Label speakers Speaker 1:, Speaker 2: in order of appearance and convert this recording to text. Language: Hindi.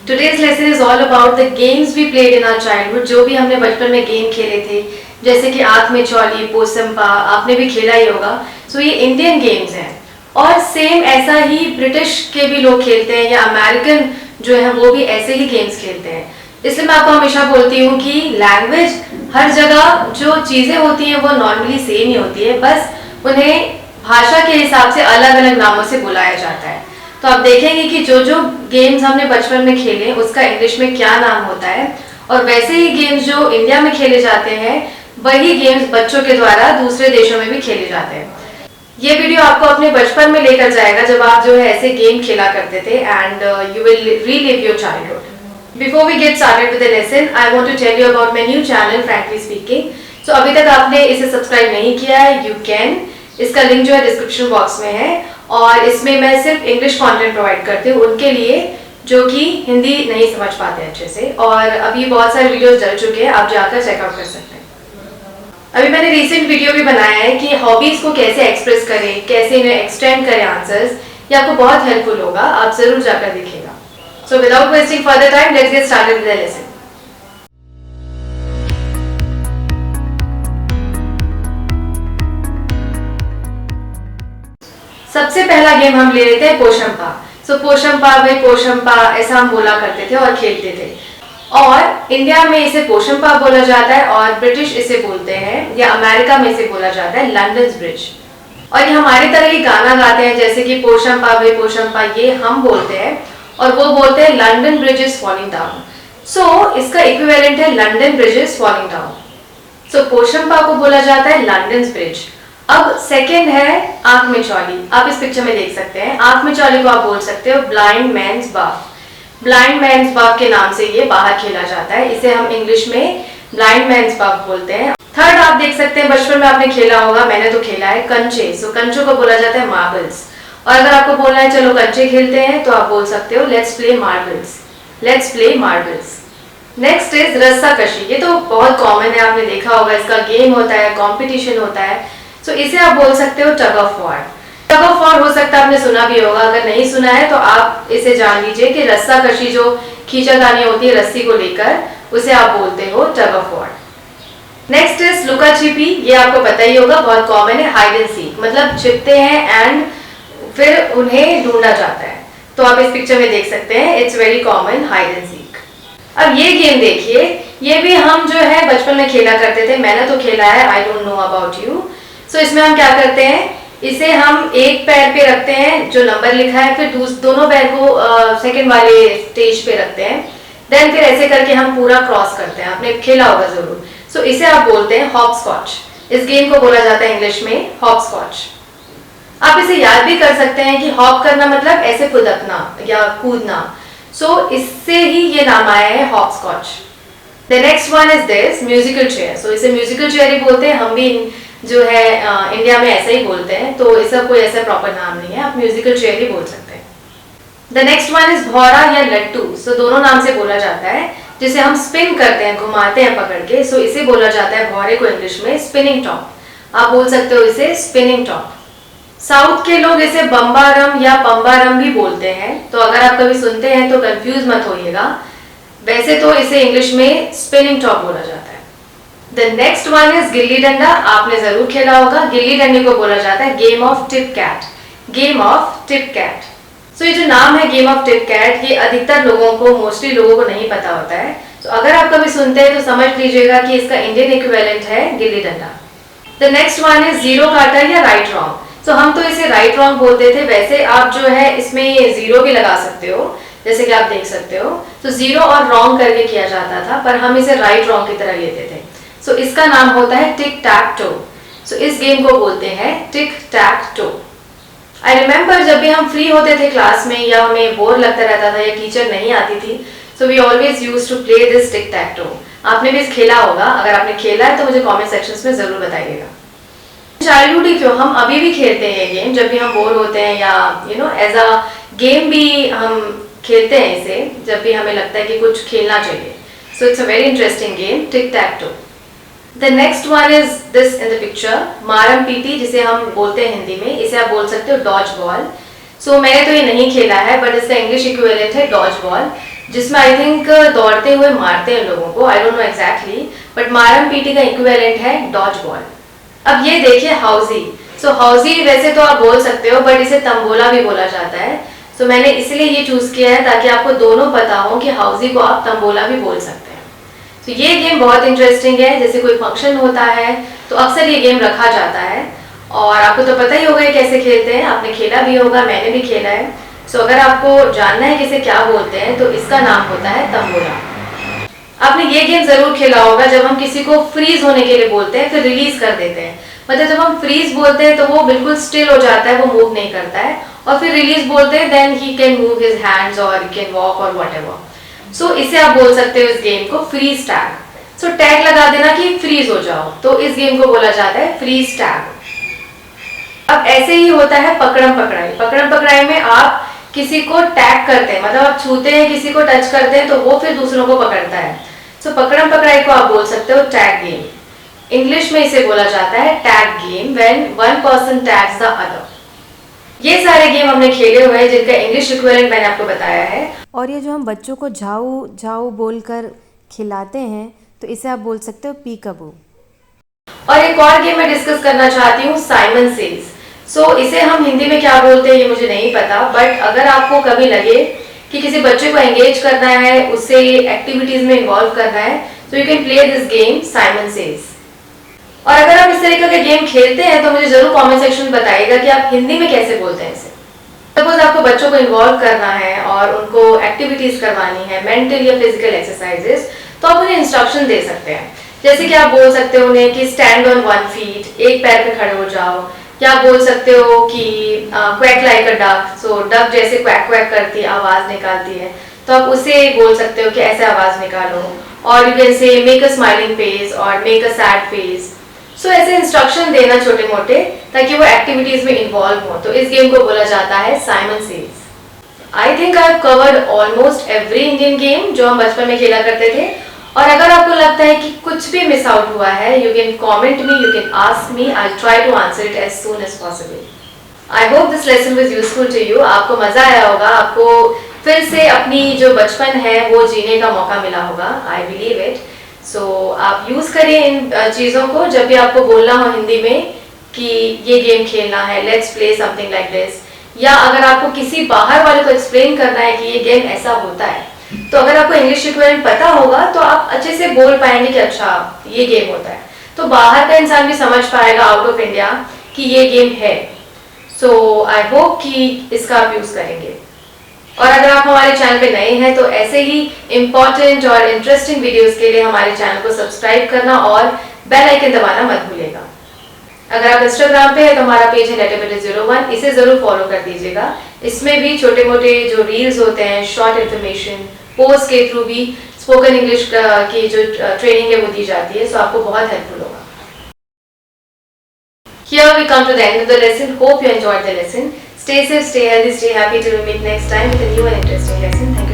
Speaker 1: Today's lesson is all about the games we played in our childhood. जो भी हमने बचपन में गेम खेले थे, जैसे कि आँख में चौली, पोसंपा, आपने भी खेला ही होगा. So ये इंडियन गेम्स हैं और सेम ऐसा ही ब्रिटिश के भी लोग खेलते हैं या अमेरिकन जो है वो भी ऐसे ही गेम्स खेलते हैं. इसलिए मैं आपको हमेशा बोलती हूँ कि लैंग्वेज हर जगह जो चीज़ें होती हैं वो नॉर्मली सेम ही होती है, बस उन्हें भाषा के हिसाब से अलग अलग नामों से बुलाया जाता है. तो आप देखेंगे कि जो जो गेम्स हमने बचपन में खेले उसका इंग्लिश में क्या नाम होता है और वैसे ही गेम्स जो इंडिया में खेले जाते हैं वही गेम्स बच्चों के द्वारा दूसरे देशों में भी खेले जाते हैं. ये वीडियो आपको अपने बचपन में लेकर जाएगा जब आप जो है ऐसे गेम खेला करते थे and you will relive your childhood. Before we get started with the lesson, I want to tell you about my new channel, Frankly Speaking. So अभी तक आपने इसे सब्सक्राइब नहीं किया है, you can. इसका लिंक जो है डिस्क्रिप्शन बॉक्स में है और इसमें मैं सिर्फ इंग्लिश कंटेंट प्रोवाइड करती हूँ उनके लिए जो कि हिंदी नहीं समझ पाते अच्छे से. और अभी बहुत सारे वीडियोस डल चुके हैं, आप जाकर चेकआउट कर सकते हैं. अभी मैंने रिसेंट वीडियो भी बनाया है कि हॉबीज को कैसे एक्सप्रेस करें, कैसे इन्हें एक्सटेंड करें आंसर्स. ये आपको बहुत हेल्पफुल होगा, आप जरूर जाकर देखिएगा. So without wasting further time, let's get started with the lesson. सबसे पहला गेम हम ले लेते हैं पोशंपा. सो पोशंपा भाई पोशंपा ऐसा हम बोला करते थे और खेलते थे. और इंडिया में इसे पोशंपा बोला जाता है और ब्रिटिश इसे बोलते हैं या अमेरिका में इसे बोला जाता है लंदन ब्रिज. और ये हमारी तरह ही गाना गाते हैं जैसे कि पोशंपा भाई पोशंपा, ये हम बोलते हैं और वो बोलते हैं London bridge is falling down. So इसका इक्विवेलेंट है London bridge is falling down. So पोशंपा को बोला जाता है लंदन ब्रिज. अब सेकंड है आंख में चौली. आप इस पिक्चर में देख सकते हैं. आंख में चौली को आप बोल सकते हो ब्लाइंड मैन्स बाग. ब्लाइंड मैन्स बाग के नाम से ये बाहर खेला जाता है. इसे हम इंग्लिश में ब्लाइंड मैन्स बाग बोलते हैं. थर्ड आप देख सकते हैं, बचपन में आपने खेला होगा, मैंने तो खेला है, कंचे. सो कंचों को बोला जाता है मार्बल्स. और अगर आपको बोलना है चलो कंचे खेलते हैं तो आप बोल सकते हो let's play marbles. Let's play marbles. Next is रस्सा कशी. ये तो बहुत कॉमन है, आपने देखा होगा, इसका गेम होता है, कंपटीशन होता है. सो इसे आप बोल सकते हो tug of war. Tug of war हो सकता है आपने सुना भी होगा, अगर नहीं सुना है तो आप इसे जान लीजिए कि रस्सा कशी जो खींचातानी होती है रस्सी को लेकर, उसे आप बोलते हो tug of war. Next is लुका छिपी. ये आपको पता ही होगा, बहुत कॉमन है. हाइड एंड सीक मतलब छिपते हैं एंड फिर उन्हें ढूंढा जाता है. तो आप इस पिक्चर में देख सकते हैं, it's very common, hide and seek. अब ये गेम देखिए, ये भी हम जो है बचपन में खेला करते थे, मैंने तो खेला है, I don't know about you. So इसमें हम क्या करते हैं, इसे हम एक पैर पे रखते हैं जो नंबर लिखा है, फिर दोनों पैर को सेकंड वाले स्टेज पे रखते हैं, देन फिर ऐसे करके हम पूरा क्रॉस करते हैं. आपने खेला होगा जरूर. सो इसे आप बोलते हैं हॉप स्कॉच. इस गेम को बोला जाता है इंग्लिश में हॉप स्कॉच. आप इसे याद भी कर सकते हैं कि हॉप करना मतलब ऐसे फुदकना या कूदना. सो इससे ही ये नाम आया है hopscotch. The next one is this musical chair. So इसे म्यूजिकल चेयर ही बोलते हैं, हम भी जो है इंडिया में ऐसा ही बोलते हैं, तो इसका कोई ऐसा प्रॉपर नाम नहीं है, आप म्यूजिकल चेयर ही बोल सकते हैं. द नेक्स्ट वन इज भौरा या लट्टू. सो दोनों नाम से बोला जाता है. जिसे हम स्पिन करते हैं, घुमाते हैं पकड़ के, सो इसे बोला जाता है भौरे को इंग्लिश में स्पिनिंग टॉप. आप बोल सकते हो इसे स्पिनिंग टॉप. साउथ के लोग इसे बम्बारम या पंबारम भी बोलते हैं, तो अगर आप कभी सुनते हैं तो कंफ्यूज मत होइएगा. वैसे तो इसे इंग्लिश में स्पिनिंग टॉप बोला जाता है. The next one is gilli danda. आपने जरूर खेला होगा. गिल्ली डंडे को बोला जाता है game of tip cat. Game of tip cat. So ये जो नाम है गेम ऑफ टिप कैट, ये अधिकतर लोगों को, मोस्टली लोगों को नहीं पता होता है. तो अगर आप कभी सुनते हैं तो समझ लीजिएगा कि इसका इंडियन इक्विवेलेंट है gilli danda. The next one is zero काटा या राइट रॉन्ग. तो हम तो इसे राइट रॉन्ग बोलते थे, वैसे आप जो है इसमें जीरो भी लगा सकते हो जैसे कि आप देख सकते हो. तो जीरो और रॉन्ग करके किया जाता था, पर हम इसे राइट रॉन्ग की तरह लेते थे. सो इसका नाम होता है टिक टैक टो. सो इस गेम को बोलते हैं टिक टैक टो. आई रिमेम्बर जब भी हम फ्री होते थे क्लास में या हमें बोर लगता रहता था या टीचर नहीं आती थी, so we always used to play this tic tac toe. आपने भी इस खेला होगा, अगर आपने खेला है तो मुझे कमेंट सेक्शंस में जरूर बताइएगा. चाइल्डहुड ही क्यों, हम अभी भी खेलते हैं ये गेम जब भी हम बोर होते हैं या you know as a game भी हम खेलते हैं इसे जब भी हमें लगता है कि कुछ खेलना चाहिए. So it's a very interesting game tick tac to. The next one is this in the picture Maram PT, जिसे हम बोलते हैं हिंदी में. इसे आप बोल सकते हो डॉज बॉल. सो मैंने तो ये नहीं खेला है, बट इसका इंग्लिश इक्विवेलेंट है डॉज बॉल. जिसमें आई थिंक दौड़ते हुए मारते हैं लोगों को, आई don't know exactly, but Maram PT का इक्विवेलेंट है डॉज बॉल। अब ये देखिए हाउजी। सो हाउजी वैसे तो आप बोल सकते हो, बट इसे तंबोला भी बोला जाता है। सो मैंने इसलिए ये चूज किया है ताकि आपको दोनों पता हो कि हाउजी को आप तंबोला भी बोल सकते हैं। तो ये गेम बहुत इंटरेस्टिंग है। जैसे कोई फंक्शन होता है तो अक्सर ये गेम रखा जाता है, और आपको तो पता ही होगा ये कैसे खेलते हैं, आपने खेला भी होगा, मैंने भी खेला है। सो अगर आपको जानना है कि इसे क्या बोलते हैं तो इसका नाम होता है तंबोला। आपने ये गेम जरूर खेला होगा जब हम किसी को फ्रीज होने के लिए बोलते हैं फिर रिलीज कर देते हैं। मतलब जब हम फ्रीज बोलते हैं तो वो बिल्कुल स्टिल हो जाता है, वो मूव नहीं करता है, और फिर रिलीज बोलते हैं then he can move his hands और ही कैन वॉक और व्हाटएवर। सो इसे आप बोल सकते हो इस गेम को फ्रीज टैग। सो टैग लगा देना कि फ्रीज हो जाओ, तो इस गेम को बोला जाता है फ्रीज टैग। अब ऐसे ही होता है पकड़म पकड़ाई। पकड़म पकड़ाई में आप किसी को टैग करते हैं, मतलब आप छूते हैं, किसी को टच करते हैं तो वो फिर दूसरों को पकड़ता है। सो पकड़म पकड़ाई को आप बोल सकते हो टैग गेम। इंग्लिश में इसे बोला जाता है tag game when one person tags the other. ये सारे गेम हमने खेले हुए हैं जिनका इंग्लिश इक्विवेलेंट मैंने आपको बताया है।
Speaker 2: और ये जो हम बच्चों को झाऊ झाऊ बोलकर खिलाते हैं तो इसे आप बोल सकते हो पीकबू।
Speaker 1: और एक और गेम मैं डिस्कस करना चाहती हूँ, साइमन सेज। सो इसे हम हिंदी में क्या बोलते हैं ये मुझे नहीं पता, बट अगर आपको कभी लगे कि किसी बच्चे को एंगेज करना है, उससे एक्टिविटीज में इन्वॉल्व करना है, तो you can play this game Simon says. और अगर आप इस तरीके के गेम खेलते हैं तो मुझे जरूर कमेंट सेक्शन में बताइएगा कि आप हिंदी में कैसे बोलते हैं इसे। सपोज आपको बच्चों को इन्वॉल्व करना है और उनको एक्टिविटीज करवानी है, मेंटल या फिजिकल एक्सरसाइजेस, तो आप उन्हें इंस्ट्रक्शन दे सकते हैं। जैसे कि आप बोल सकते हो उन्हें कि स्टैंड ऑन वन फीट, एक पैर पे खड़े हो जाओ, या आप बोल सकते हो कि quack like a duck. So duck जैसे क्वैक क्वैक करती आवाज निकालती है तो आप उसे बोल सकते हो कि ऐसे आवाज निकालो। और you can say make a smiling face और मेक अ सैड फेस। सो ऐसे इंस्ट्रक्शन देना छोटे मोटे ताकि वो एक्टिविटीज में इन्वॉल्व हो। तो इस गेम को बोला जाता है Simon says. I think I have covered almost every Indian game जो हम बचपन में खेला करते थे। और अगर आपको लगता है कि कुछ भी मिस आउट हुआ है, you can comment me, you can ask me, I try to answer it as soon as possible. I hope this lesson was useful to you. आपको मजा आया होगा, आपको फिर से अपनी जो बचपन है वो जीने का मौका मिला होगा, आई बिलीव इट। सो आप यूज करिए इन चीजों को जब भी आपको बोलना हो हिंदी में कि ये गेम खेलना है, let's play something like this. या अगर आपको किसी बाहर वाले को एक्सप्लेन करना है कि ये गेम ऐसा होता है, तो अगर आपको इंग्लिश इक्विवेलेंट पता होगा तो आप अच्छे से बोल पाएंगे कि अच्छा ये गेम होता है। तो बाहर का इंसान भी समझ पाएगा आउट ऑफ इंडिया कि ये गेम है। सो आई होप कि इसका आप यूज करेंगे। और अगर आप हमारे चैनल पे नए हैं तो ऐसे ही इंपॉर्टेंट और इंटरेस्टिंग वीडियोस के लिए हमारे चैनल को सब्सक्राइब करना और बेल आइकन दबाना मत भूलिएगा। अगर आप इंस्टाग्राम पे है तो हमारा पेज है letterbetter01, इसे जरूर फॉलो कर दीजिएगा। इसमें भी छोटे मोटे जो रील्स होते हैं, शॉर्ट इन्फॉर्मेशन, पोस्ट के थ्रू भी स्पोकन इंग्लिश की जो ट्रेनिंग है वो दी जाती है। सो आपको बहुत हेल्पफुल होगा। Here we come to the end of the lesson. Hope you enjoyed the lesson. Stay safe, stay healthy, stay happy till we meet next time with a new and interesting lesson. Thank you.